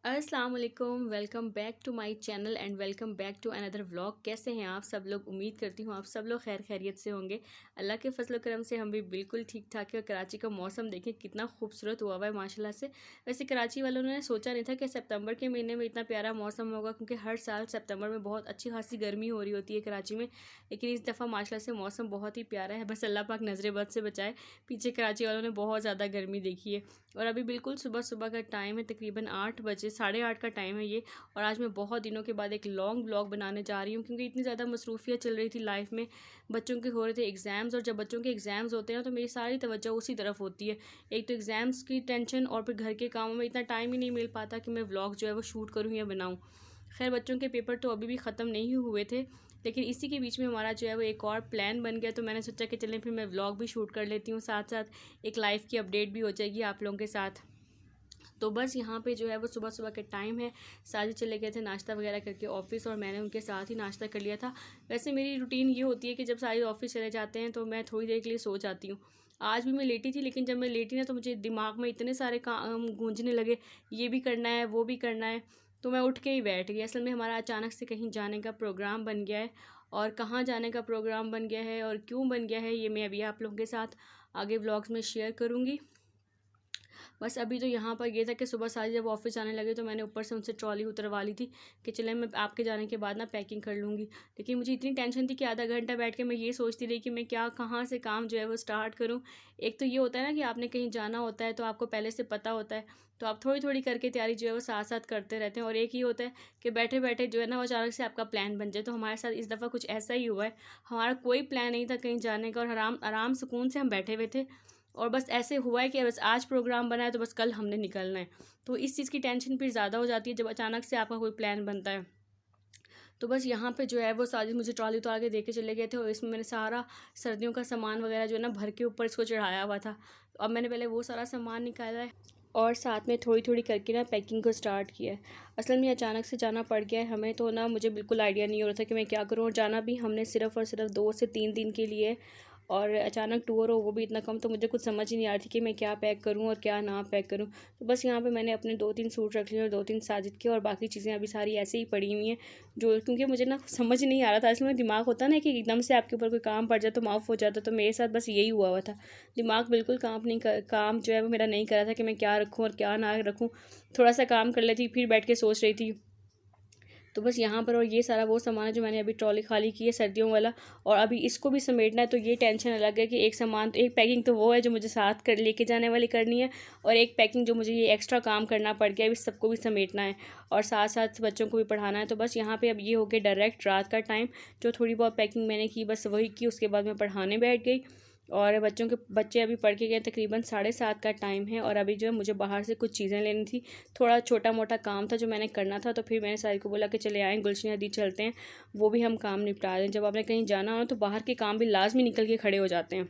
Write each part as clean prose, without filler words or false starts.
अस्सलाम वालेकुम, welcome back to my channel and welcome back to another vlog. कैसे हैं आप सब लोग? उम्मीद करती हूँ आप सब लोग खैर खैरियत से होंगे। अल्लाह के फजल करम से हम भी बिल्कुल ठीक ठाक है। और कराची का मौसम देखें कितना खूबसूरत हुआ हुआ है माशाल्लाह से। वैसे कराची वालों ने सोचा नहीं था कि सितंबर के महीने में इतना प्यारा मौसम होगा, क्योंकि हर साल सितंबर में बहुत अच्छी खासी गर्मी हो रही होती है कराची में। लेकिन इस दफ़ा माशाल्लाह से मौसम बहुत ही प्यारा है। बस अल्लाह पाक नज़र बद से बचाए। पीछे कराची वालों ने बहुत ज़्यादा गर्मी देखी है। और अभी बिल्कुल सुबह सुबह का टाइम है, तकरीबन 8 बजे, 8:30 का टाइम है ये। और आज मैं बहुत दिनों के बाद एक लॉन्ग व्लॉग बनाने जा रही हूँ, क्योंकि इतनी ज़्यादा मसरूफियत चल रही थी लाइफ में। बच्चों के हो रहे थे एग्ज़ाम्स, और जब बच्चों के एग्ज़ाम्स होते हैं ना तो मेरी सारी तवज्जो उसी तरफ होती है। एक तो एग्ज़ाम्स की टेंशन, और फिर घर के कामों में इतना टाइम ही नहीं मिल पाता कि मैं व्लॉग जो है वो शूट करूँ या बनाऊँ। खैर, बच्चों के पेपर तो अभी भी ख़त्म नहीं हुए थे, लेकिन इसी के बीच में हमारा जो है वो एक और प्लान बन गया। तो मैंने सोचा कि चलें फिर मैं व्लॉग भी शूट कर लेती हूँ, साथ साथ एक लाइफ की अपडेट भी हो जाएगी आप लोगों के साथ। तो बस यहाँ पे जो है वो सुबह सुबह के टाइम है। साजिद चले गए थे नाश्ता वगैरह करके ऑफिस, और मैंने उनके साथ ही नाश्ता कर लिया था। वैसे मेरी रूटीन ये होती है कि जब साजिद ऑफिस चले जाते हैं तो मैं थोड़ी देर के लिए सो जाती हूँ। आज भी मैं लेटी थी, लेकिन जब मैं लेटी ना तो मुझे दिमाग में इतने सारे काम गूंजने लगे, ये भी करना है वो भी करना है। तो मैं उठ के ही बैठ गई। असल में हमारा अचानक से कहीं जाने का प्रोग्राम बन गया है, और कहाँ जाने का प्रोग्राम बन गया है और क्यों बन गया है ये मैं अभी आप लोगों के साथ आगे व्लॉग्स में शेयर करूँगी। बस अभी तो यहाँ पर ये था कि सुबह सारी जब ऑफिस जाने लगे तो मैंने ऊपर से उनसे ट्रॉली उतरवा ली थी कि चले मैं आपके जाने के बाद ना पैकिंग कर लूँगी। लेकिन मुझे इतनी टेंशन थी कि आधा घंटा बैठ के मैं ये सोचती रही कि मैं क्या कहाँ से काम जो है वो स्टार्ट करूँ। एक तो ये होता है ना कि आपने कहीं जाना होता है तो आपको पहले से पता होता है, तो आप थोड़ी थोड़ी करके तैयारी जो है वो साथ साथ करते रहते हैं। और एक ही होता है कि बैठे बैठे जो है ना वो अचानक से आपका प्लान बन जाए। तो हमारे साथ इस दफ़ा कुछ ऐसा ही हुआ है। हमारा कोई प्लान नहीं था कहीं जाने का, और आराम आराम सुकून से हम बैठे हुए थे। और बस ऐसे हुआ है कि बस आज प्रोग्राम बना है तो बस कल हमने निकलना है। तो इस चीज़ की टेंशन फिर ज़्यादा हो जाती है जब अचानक से आपका कोई प्लान बनता है। तो बस यहाँ पे जो है वो साजिद मुझे ट्रॉली उतार के दे के चले गए थे, और इसमें मैंने सारा सर्दियों का सामान वगैरह जो है ना भर के ऊपर इसको चढ़ाया हुआ था। तो अब मैंने पहले वो सारा सामान निकाला है, और साथ में थोड़ी थोड़ी करके ना पैकिंग को स्टार्ट किया है। असल में अचानक से जाना पड़ गया है हमें, तो ना मुझे बिल्कुल आइडिया नहीं हो रहा था कि मैं क्या करूँ। और जाना भी हमने सिर्फ़ और सिर्फ 2 से 3 दिन के लिए, और अचानक टूर हो वो भी इतना कम, तो मुझे कुछ समझ ही नहीं आ रही थी कि मैं क्या पैक करूँ और क्या ना पैक करूँ। तो बस यहाँ पे मैंने अपने 2-3 सूट रख लिए और 2-3 साजिद के, और बाकी चीज़ें अभी सारी ऐसे ही पड़ी हुई हैं, जो क्योंकि मुझे ना समझ नहीं आ रहा था। इसमें दिमाग होता है ना कि एकदम से आपके ऊपर कोई काम पड़ जाए तो माफ़ हो जाता, तो मेरे साथ बस यही हुआ हुआ था। दिमाग बिल्कुल काम जो है वो मेरा नहीं कर रहा था कि मैं क्या रखूँ और क्या ना रखूँ। थोड़ा सा काम कर लेती फिर बैठ के सोच रही थी। तो बस यहाँ पर, और ये सारा वो सामान है जो मैंने अभी ट्रॉली खाली की है सर्दियों वाला, और अभी इसको भी समेटना है। तो ये टेंशन अलग है कि एक सामान तो एक पैकिंग तो वो है जो मुझे साथ कर लेके जाने वाली करनी है, और एक पैकिंग जो मुझे ये एक्स्ट्रा काम करना पड़ गया है, इस सबको भी समेटना है और साथ साथ बच्चों को भी पढ़ाना है। तो बस यहाँ पे अब ये हो गया डायरेक्ट रात का टाइम। जो थोड़ी बहुत पैकिंग मैंने की बस वही की, उसके बाद मैं पढ़ाने बैठ गई। और बच्चे अभी पढ़ के गए, तकरीबन 7:30 का टाइम है। और अभी जो है मुझे बाहर से कुछ चीज़ें लेनी थी, थोड़ा छोटा मोटा काम था जो मैंने करना था। तो फिर मैंने सारी को बोला कि चले आएँ गुलशन नदी चलते हैं, वो भी हम काम निपटा दें। जब आपने कहीं जाना हो तो बाहर के काम भी लाजमी निकल के खड़े हो जाते हैं।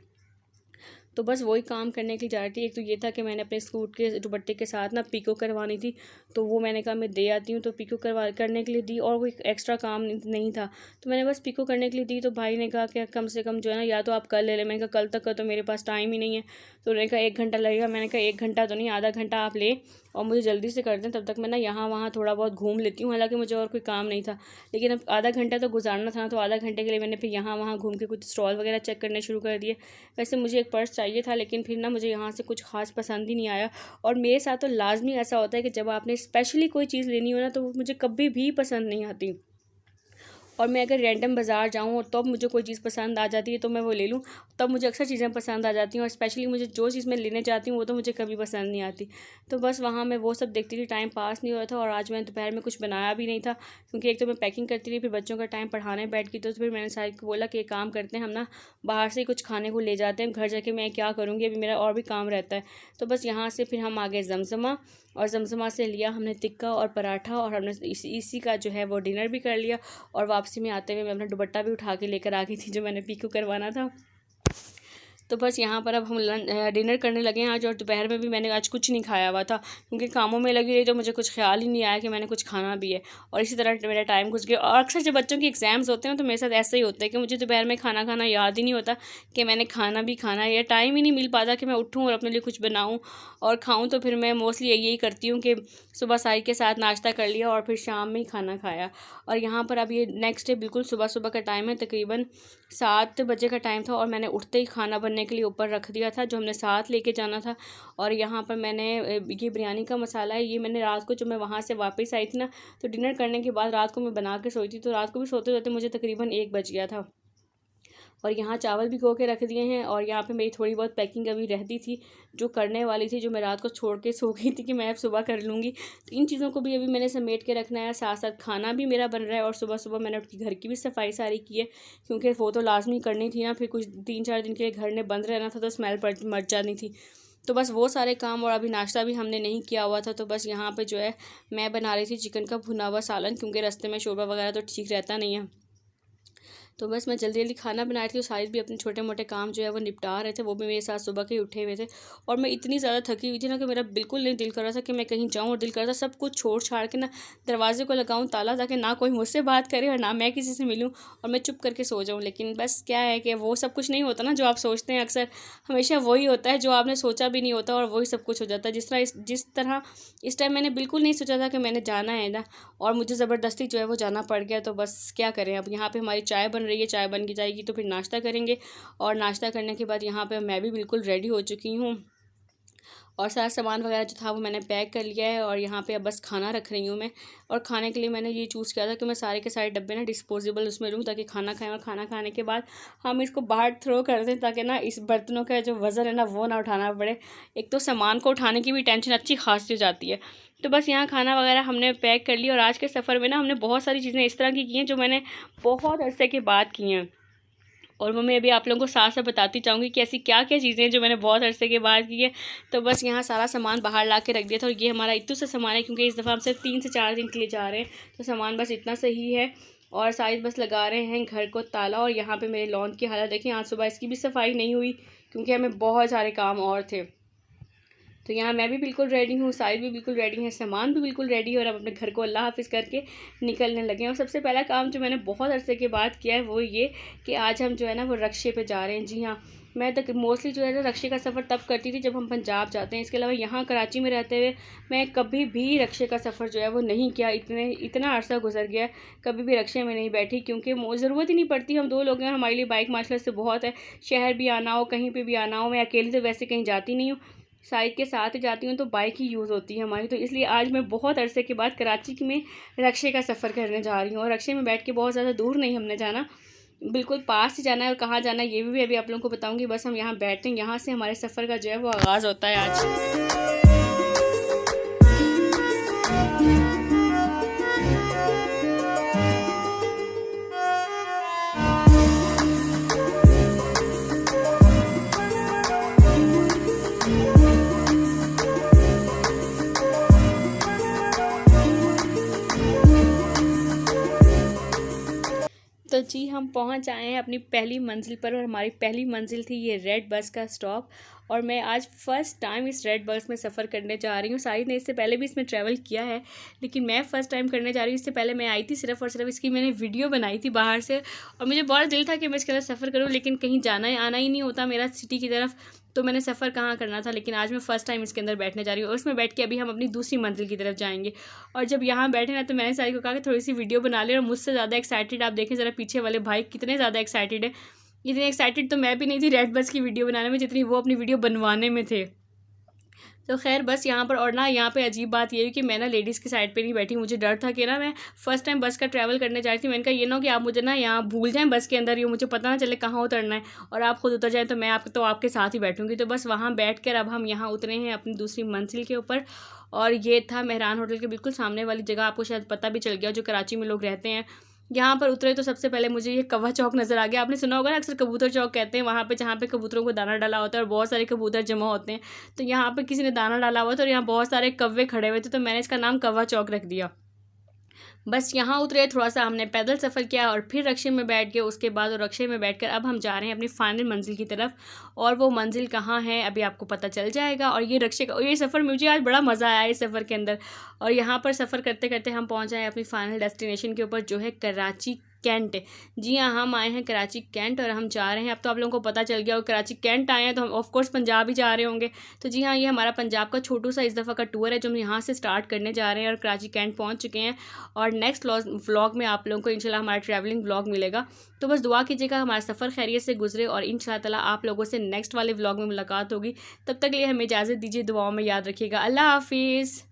तो बस वही काम करने के लिए जा रही थी। एक तो ये था कि मैंने अपने सूट के दुपट्टे के साथ ना पिको करवानी थी, तो वो मैंने कहा मैं दे आती हूँ। तो पिको करने के लिए दी, और कोई एक्स्ट्रा काम नहीं था, तो मैंने बस पिको करने के लिए दी। तो भाई ने कहा कि कम से कम जो है ना, या तो आप कल ले लें। मैंने कहा कल तक का तो मेरे पास टाइम ही नहीं है। तो उन्होंने कहा 1 घंटा लगेगा। मैंने कहा 1 घंटा तो नहीं, आधा घंटा आप लें और मुझे जल्दी से कर दें, तब तक मैं ना यहाँ वहाँ थोड़ा बहुत घूम लेती हूँ। हालांकि मुझे और कोई काम नहीं था, लेकिन अब आधा घंटा तो गुजारना था, तो आधा घंटे के लिए मैंने फिर यहाँ वहाँ घूम के कुछ स्टॉल वगैरह चेक करने शुरू कर दिए। वैसे मुझे एक पर्स चाहिए था, लेकिन फिर ना मुझे यहाँ से कुछ ख़ास पसंद ही नहीं आया। और मेरे साथ तो लाजमी ऐसा होता है कि जब आपने स्पेशली कोई चीज़ लेनी हो ना, तो वो मुझे कभी भी पसंद नहीं आती। और मैं अगर रैंडम बाज़ार जाऊँ और तब मुझे कोई चीज़ पसंद आ जाती है तो मैं वो ले लूँ, तब मुझे अक्सर चीज़ें पसंद आ जाती हैं। और स्पेशली मुझे जो चीज़ मैं लेने चाहती हूँ वो तो मुझे कभी पसंद नहीं आती। तो बस वहाँ मैं वो सब देखती थी, टाइम पास नहीं हो रहा था। और आज मैंने दोपहर में कुछ बनाया भी नहीं था, क्योंकि एक तो मैं पैकिंग करती रही, फिर बच्चों का टाइम पढ़ाने बैठ गई। तो फिर मैंने साहिद को बोला कि एक काम करते हैं, हम ना बाहर से कुछ खाने को ले जाते हैं, घर जाके मैं क्या करूँगी, अभी मेरा और भी काम रहता है। तो बस यहाँ से फिर हम आ गए जमजमा, और जमजमा से लिया हमने टिक्का और पराठा, और हमने इसी का जो है वो डिनर भी कर लिया। और वापसी में आते हुए मैं अपना दुपट्टा भी उठा के लेकर आ गई थी जो मैंने पीको करवाना था। तो बस यहाँ पर अब हम डिनर करने लगे हैं आज। और दोपहर में भी मैंने आज कुछ नहीं खाया हुआ था क्योंकि कामों में लगी रही, तो मुझे कुछ ख्याल ही नहीं आया कि मैंने कुछ खाना भी है। और इसी तरह मेरा टाइम गुजर गया। और अक्सर जब बच्चों के एग्ज़ाम्स होते हैं तो मेरे साथ ऐसा ही होता है कि मुझे दोपहर में खाना खाना याद ही नहीं होता कि मैंने खाना भी खाना है, या टाइम ही नहीं मिल पाता कि मैं उठूँ और अपने लिए कुछ बनाऊँ और खाऊँ। तो फिर मैं मोस्टली यही करती हूँ कि सुबह साई के साथ नाश्ता कर लिया और फिर शाम में ही खाना खाया। और यहाँ पर अब ये नेक्स्ट डे बिल्कुल सुबह सुबह का टाइम है, तकरीबन 7 बजे का टाइम था। और मैंने उठते ही खाना बनने के लिए ऊपर रख दिया था जो हमने साथ लेके जाना था। और यहाँ पर मैंने ये बिरयानी का मसाला है, ये मैंने रात को जब मैं वहाँ से वापस आई थी ना, तो डिनर करने के बाद रात को मैं बना के सोई थी, तो रात को भी सोते सोते मुझे तकरीबन 1 बज गया था। और यहाँ चावल भी भिगो के रख दिए हैं। और यहाँ पे मेरी थोड़ी बहुत पैकिंग अभी रहती थी जो करने वाली थी, जो मैं रात को छोड़ के सो गई थी कि मैं अब सुबह कर लूँगी। तो इन चीज़ों को भी अभी मैंने समेट के रखना है, साथ साथ खाना भी मेरा बन रहा है। और सुबह सुबह मैंने उठ के घर की भी सफाई सारी की है क्योंकि वो तो लाजमी करनी थी ना, फिर कुछ 3-4 दिन के लिए घर ने बंद रहना था तो स्मेल मच जानी थी। तो बस वो सारे काम, और अभी नाश्ता भी हमने नहीं किया हुआ था। तो बस यहाँ पे जो है मैं बना रही थी चिकन का भुना हुआ सालन, क्योंकि रास्ते में शोरबा वगैरह तो ठीक रहता नहीं है। तो बस मैं जल्दी जल्दी खाना बना रही थी और साहिद भी अपने छोटे मोटे काम जो है वो निपटा रहे थे, वो भी मेरे साथ सुबह के उठे हुए थे। और मैं इतनी ज़्यादा थकी हुई थी ना कि मेरा बिल्कुल नहीं दिल कर रहा था कि मैं कहीं जाऊँ, और दिल कर रहा था सब कुछ छोड़ छाड़ के ना दरवाजे को लगाऊँ ताला, ताकि ना कोई मुझसे बात करे और ना मैं किसी से मिलूँ और मैं चुप करके सो जाऊँ। लेकिन बस क्या है कि वो सब कुछ नहीं होता ना जो आप सोचते हैं, अक्सर हमेशा वही होता है जो आपने सोचा भी नहीं होता और वही सब कुछ हो जाता है। जिस तरह इस टाइम मैंने बिल्कुल नहीं सोचा था कि मैंने जाना है ना, और मुझे ज़बरदस्ती जो है वो जाना पड़ गया। तो बस क्या करें, अब यहाँ पे हमारी चाय बन रही है, चाय बन के जाएगी तो फिर नाश्ता करेंगे। और नाश्ता करने के बाद यहाँ पे मैं भी बिल्कुल रेडी हो चुकी हूँ और सारा सामान वगैरह जो था वो मैंने पैक कर लिया है। और यहाँ पे अब बस खाना रख रही हूँ मैं। और खाने के लिए मैंने ये चूज़ किया था कि मैं सारे के सारे डब्बे ना डिस्पोजेबल उसमें लूँ, ताकि खाना खाएं और खाना खाने के बाद हम इसको बाहर थ्रो कर दें, ताकि ना इस बर्तनों का जो वज़न है ना वो ना उठाना पड़े। एक तो सामान को उठाने की भी टेंशन अच्छी खासी हो जाती है। तो बस यहाँ खाना वगैरह हमने पैक कर लिया। और आज के सफ़र में ना हमने बहुत सारी चीज़ें इस तरह की हैं जो मैंने बहुत अरसे के बाद की हैं, और वो मैं अभी आप लोगों को साथ साथ बताती चाहूँगी कि ऐसी क्या क्या चीज़ें हैं जो मैंने बहुत अरसे के बाद की है। तो बस यहाँ सारा सामान बाहर ला के रख दिया था। और ये हमारा इतना सा सामान है क्योंकि इस दफ़ा हम सिर्फ 3 से 4 दिन के लिए जा रहे हैं, तो सामान बस इतना सही है। और साइड बस लगा रहे हैं घर को ताला। और यहाँ पे मेरे लॉन की हालत देखिए, आज सुबह इसकी भी सफाई नहीं हुई क्योंकि हमें बहुत सारे काम और थे। तो यहाँ मैं भी बिल्कुल रेडी हूँ, साहिद भी बिल्कुल रेडी है, सामान भी बिल्कुल रेडी है, और अब अपने घर को अल्लाह हाफिज़ करके निकलने लगे हैं। और सबसे पहला काम जो मैंने बहुत अरसे के बाद किया है वो ये कि आज हम जो है ना वो रक्शे पे जा रहे हैं। जी हाँ, मैं तक मोस्टली जो है ना रक्शे का सफ़र तब करती थी जब हम पंजाब जाते हैं। इसके अलावा यहाँ कराची में रहते हुए मैं कभी भी रक्शे का सफ़र जो है वो नहीं किया। इतना अरसा गुजर गया, कभी भी रक्शे में नहीं बैठी क्योंकि ज़रूरत ही नहीं पड़ती। हम 2 लोग हैं, हमारे लिए बाइक माशाल्लाह से बहुत है। शहर भी आना हो, कहीं पर भी आना हो, मैं अकेले तो वैसे कहीं जाती नहीं हूँ, साइड के साथ ही जाती हूँ, तो बाइक ही यूज़ होती है हमारी। तो इसलिए आज मैं बहुत अरसे के बाद कराची में रक्शे का सफ़र करने जा रही हूँ। और रक्शे में बैठ के बहुत ज़्यादा दूर नहीं हमने जाना, बिल्कुल पास ही जाना है। और कहाँ जाना है ये भी अभी आप लोगों को बताऊँगी। बस हम यहाँ बैठते हैं, यहाँ से हमारे सफ़र का जो है वो आगाज़ होता है आज। तो जी हम पहुंच आए हैं अपनी पहली मंजिल पर, और हमारी पहली मंजिल थी ये रेड बस का स्टॉप। और मैं आज फ़र्स्ट टाइम इस रेड बस में सफ़र करने जा रही हूँ। साहिद ने इससे पहले भी इसमें ट्रैवल किया है, लेकिन मैं फ़र्स्ट टाइम करने जा रही हूँ। इससे पहले मैं आई थी सिर्फ़ और सिर्फ इसकी मैंने वीडियो बनाई थी बाहर से, और मुझे बहुत दिल था कि मैं इसके अंदर सफ़र करूँ, लेकिन कहीं जाना आना ही नहीं होता मेरा सिटी की तरफ, तो मैंने सफ़र कहाँ करना था। लेकिन आज मैं फ़र्स्ट टाइम इसके अंदर बैठने जा रही हूँ, और उसमें बैठ के अभी हम अपनी दूसरी मंजिल की तरफ जाएंगे। और जब यहाँ बैठे ना तो मैंने सारी को कहा कि थोड़ी सी वीडियो बना ले, और मुझसे ज़्यादा एक्साइटेड आप देखें ज़रा पीछे वाले भाई कितने ज़्यादा एक्साइटेड है। इतने एक्साइटेड तो मैं भी नहीं थी रेड बस की वीडियो बनाने में जितनी वो अपनी वीडियो बनवाने में थे। तो खैर बस यहाँ पर, और ना यहाँ पे अजीब बात ये है कि मैं ना लेडीज़ की साइड पे नहीं बैठी। मुझे डर था कि ना मैं फ़र्स्ट टाइम बस का ट्रैवल करने जा रही थी। मैंने कहा ये ना कि आप मुझे ना यहाँ भूल जाएं बस के अंदर, ये मुझे पता ना चले कहाँ उतरना है, और आप खुद उतर जाएं तो मैं आपके साथ ही बैठूँगी। तो बस वहाँ बैठ कर अब हम यहाँ उतरे हैं अपनी दूसरी मंजिल के ऊपर। और ये था मेहरान होटल के बिल्कुल सामने वाली जगह, आपको शायद पता भी चल गया जो कराची में लोग रहते हैं। यहाँ पर उतरे तो सबसे पहले मुझे ये कौवा चौक नज़र आ गया। आपने सुना होगा ना, अक्सर कबूतर चौक कहते हैं वहाँ पे, जहाँ पे कबूतरों को दाना डाला होता है और बहुत सारे कबूतर जमा होते हैं। तो यहाँ पे किसी ने दाना डाला हुआ था और यहाँ बहुत सारे कौवे खड़े हुए थे, तो मैंने इसका नाम कौवा चौक रख दिया। बस यहाँ उतरे, थोड़ा-सा हमने पैदल सफ़र किया और फिर रिक्शे में बैठ गए। उसके बाद रिक्शे में बैठकर अब हम जा रहे हैं अपनी फाइनल मंज़िल की तरफ, और वो मंज़िल कहाँ है अभी आपको पता चल जाएगा। और ये रिक्शे का, और ये सफ़र, मुझे आज बड़ा मज़ा आया इस सफ़र के अंदर। और यहाँ पर सफ़र करते-करते हम पहुँच जाए अपनी फाइनल डेस्टिनेशन के ऊपर, जो है कराची कैंट। जी हाँ, हम आए हैं कराची कैंट और हम जा रहे हैं, अब तो आप लोगों को पता चल गया, और कराची कैंट आए हैं तो हम ऑफ कोर्स पंजाब ही जा रहे होंगे। तो जी हाँ, ये हमारा पंजाब का छोटू सा इस दफ़ा का टूर है जो हम यहाँ से स्टार्ट करने जा रहे हैं, और कराची कैंट पहुँच चुके हैं। और नेक्स्ट व्लॉग में आप लोगों को इंशाल्लाह हमारा ट्रैवलिंग व्लॉग मिलेगा। तो बस दुआ कीजिएगा हमारा सफ़र खैरियत से गुजरे, और इंशाल्लाह ताला आप लोगों से नेक्स्ट वाले व्लॉग में मुलाकात होगी। तब तक के लिए हमें इजाज़त दीजिए, दुआओं में याद रखिएगा। अल्लाह हाफिज़।